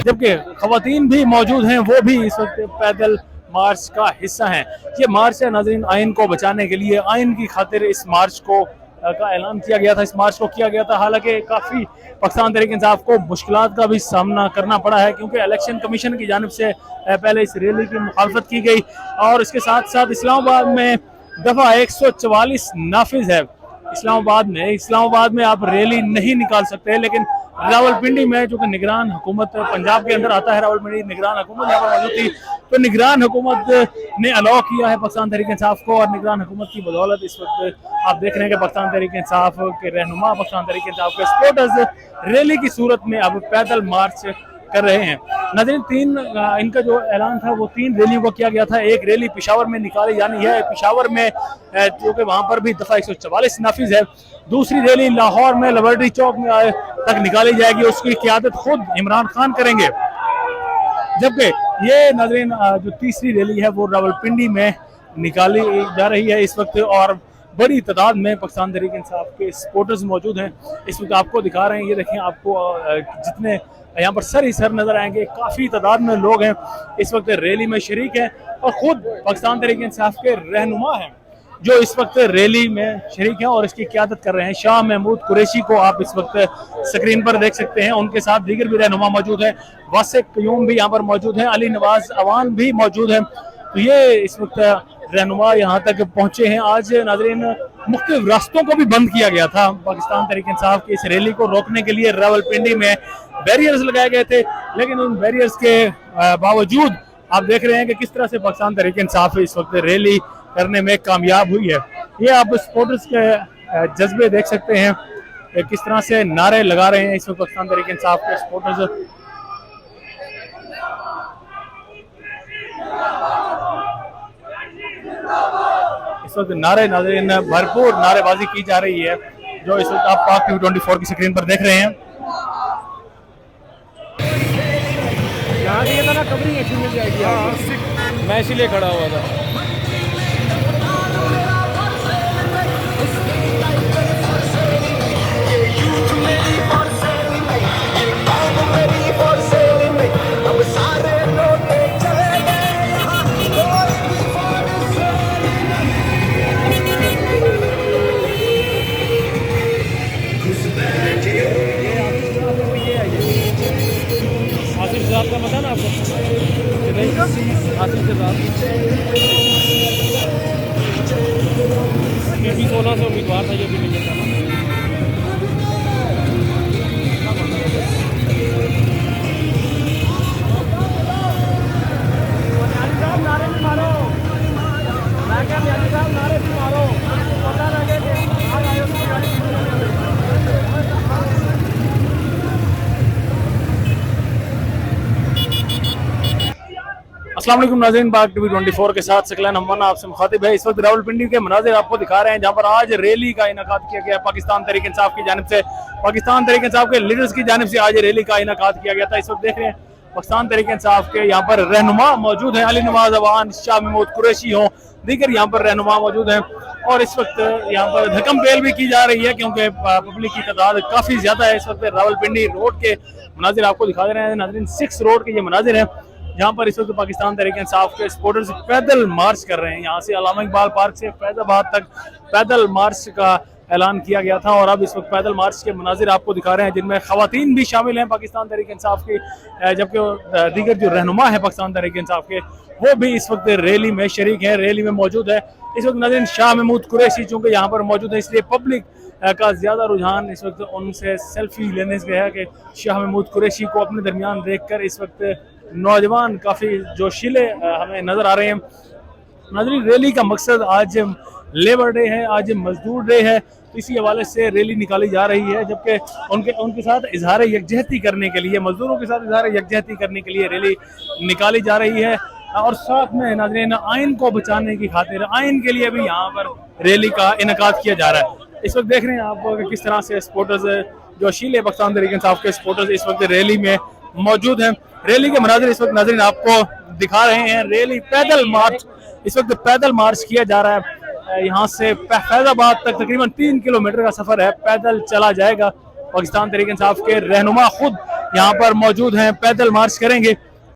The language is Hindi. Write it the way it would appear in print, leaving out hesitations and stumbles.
जबकि खवातीन भी मौजूद हैं, वो भी इस वक्त पैदल मार्च का हिस्सा हैं। ये मार्च है नाज़रीन आइन को बचाने के लिए, आइन की खातिर इस मार्च को का ऐलान किया गया था, इस मार्च को किया गया था। हालांकि काफ़ी पाकिस्तान तहरीक इंसाफ को मुश्किलात का भी सामना करना पड़ा है, क्योंकि इलेक्शन कमीशन की जानिब से पहले इस रैली की मुखालफत की गई और इसके साथ साथ इस्लामाबाद में दफ़ा 144 नाफिज है। इस्लामाबाद में आप रैली नहीं निकाल सकते, लेकिन रावलपिंडी में जो कि निगरान हुकूमत पंजाब के अंदर आता है, रावलपिंडी निगरान हुकूमत यहाँ पर मौजूद थी, तो निगरान हुकूमत ने अलाउ किया है पाकिस्तान तहरीक इंसाफ को, और निगरान हुकूमत की बदौलत इस वक्त आप देख रहे हैं कि पाकिस्तान तहरीक इंसाफ के रहनुमा, पाकिस्तान तहरीक इंसाफ के सपोर्टर्स रैली की सूरत में अब पैदल मार्च कर रहे हैं। नाज़रीन इनका जो ऐलान था वो 3 रैलियों को किया गया था। एक रैली पेशावर में निकाली जानी है, पेशावर में जो कि वहाँ पर भी दफ़ा 144 नाफिज है। दूसरी रैली लाहौर में लिबर्टी चौक में तक निकाली जाएगी, उसकी क़ियादत खुद इमरान खान करेंगे। जबकि ये नाज़रीन जो तीसरी रैली है वो रावलपिंडी में निकाली जा रही है इस वक्त, और बड़ी तादाद में पाकिस्तान तहरीक इंसाफ के सपोर्टर्स मौजूद हैं। इस वक्त आपको दिखा रहे हैं, ये देखें, आपको जितने यहाँ पर सर ही सर नजर आएंगे, काफ़ी तादाद में लोग हैं इस वक्त रैली में शरीक हैं, और ख़ुद पाकिस्तान तहरीक इंसाफ के रहनुमा हैं जो इस वक्त रैली में शरीक हैं और इसकी क़ियादत कर रहे हैं। शाह महमूद कुरैशी को आप इस वक्त स्क्रीन पर देख सकते हैं, उनके साथ दीगर भी रहनुमा मौजूद हैं, वासिक क़यूम भी यहाँ पर मौजूद हैं, अली नवाज अवान भी मौजूद हैं। तो ये इस वक्त रहनुमा यहाँ तक पहुँचे हैं। आज नाज़रीन मुख्तलिफ रास्तों को भी बंद किया गया था पाकिस्तान तहरीक इंसाफ की इस रैली को रोकने के लिए। रावलपिंडी में बैरियर्स लगाए गए थे, लेकिन उन बैरियर्स के बावजूद आप देख रहे हैं कि किस तरह से पाकिस्तान तहरीक इंसाफ इस वक्त रैली करने में कामयाब हुई है। ये आप सपोर्टर्स के जज्बे देख सकते हैं, किस तरह से नारे लगा रहे हैं इस वक्त पाकिस्तान तहरीक इंसाफ के सपोर्टर्स। इस वक्त नारे नाज़रीन भरपूर नारेबाजी की जा रही है, जो इस वक्त आप पाक टीवी 24 की स्क्रीन पर देख रहे हैं। यहाँ ये था ना, कवरिंग अच्छी मिल जाएगी। मैं इसीलिए खड़ा हुआ था। आपका पता ना आपको आसिफ के साथ भी 16 से उम्मीदवार था, ये भी नहीं था। अस्सलाम वालेकुम नाज़रीन, बाग टीवी 24 के साथ सकलैन अम्माना आपसे मुखातिब है। इस वक्त रावलपिंडी के मनाजिर आपको दिखा रहे हैं जहां पर आज रैली का इनेकाद किया गया पाकिस्तान तहरीक इंसाफ की जानिब से। पाकिस्तान तहरीक इंसाफ के लीडर्स की जानिब से आज रैली का इनेकाद किया गया था। इस वक्त देख रहे हैं पाकिस्तान तहरीक इंसाफ के यहाँ पर रहनुमा मौजूद हैं, अली नवाज अवान, शाह महमूद कुरैशी हों, दीगर यहाँ पर रहनुमा मौजूद हैं। और इस वक्त यहाँ पर धक्कम पेल भी की जा रही है क्योंकि पब्लिक की तादाद काफ़ी ज़्यादा है। इस वक्त रावलपिंडी रोड के मनाजिर आपको दिखा दे रहे हैं नाज़रीन। 6 रोड के ये मनाजिर हैं जहाँ पर इस वक्त पाकिस्तान तहरीक इंसाफ के सपोर्टर्स पैदल मार्च कर रहे हैं। यहाँ से अल्लामा इकबाल पार्क से फैजाबाद तक पैदल मार्च का ऐलान किया गया था और अब इस वक्त पैदल मार्च के मनाजिर आपको दिखा रहे हैं जिनमें खवातीन भी शामिल हैं पाकिस्तान तहरीक इंसाफ की, जबकि दीगर जो रहनुमा है पाकिस्तान तहरीक इंसाफ के वो भी इस वक्त रैली में शरीक है, रैली में मौजूद है। इस वक्त नाज़रीन शाह महमूद कुरैशी चूँकि यहाँ पर मौजूद है इसलिए पब्लिक का ज़्यादा रुझान इस वक्त उनसे सेल्फी लेने से है कि शाह महमूद कुरैशी को अपने दरमियान देख कर इस वक्त नौजवान काफ़ी जोशीले हमें नज़र आ रहे हैं। नाज़रीन रैली का मकसद आज लेबर डे है, आज मजदूर डे है, तो इसी हवाले से रैली निकाली जा रही है, जबकि उनके साथ इजहार यकजहती करने के लिए, मजदूरों के साथ इजहार यकजहती करने के लिए रैली निकाली जा रही है। और साथ में नाज़रीन आइन को बचाने की खातिर आइन के लिए भी यहाँ पर रैली का इनेकाद किया जा रहा है। इस वक्त देख रहे हैं आप कि किस तरह से सपोर्टर्स जोशीले पाकिस्तान तहरीक इंसाफ के सपोर्टर्स इस वक्त रैली में मौजूद हैं। रैली के मनाजिर इस वक्त नाज़रीन आपको दिखा रहे हैं। रैली पैदल मार्च इस वक्त पैदल मार्च किया जा रहा है। यहाँ से फैजाबाद तक तकरीबन 3 किलोमीटर का सफर है, पैदल चला जाएगा। पाकिस्तान तहरीक इंसाफ के रहनुमा खुद यहाँ पर मौजूद हैं, पैदल मार्च करेंगे।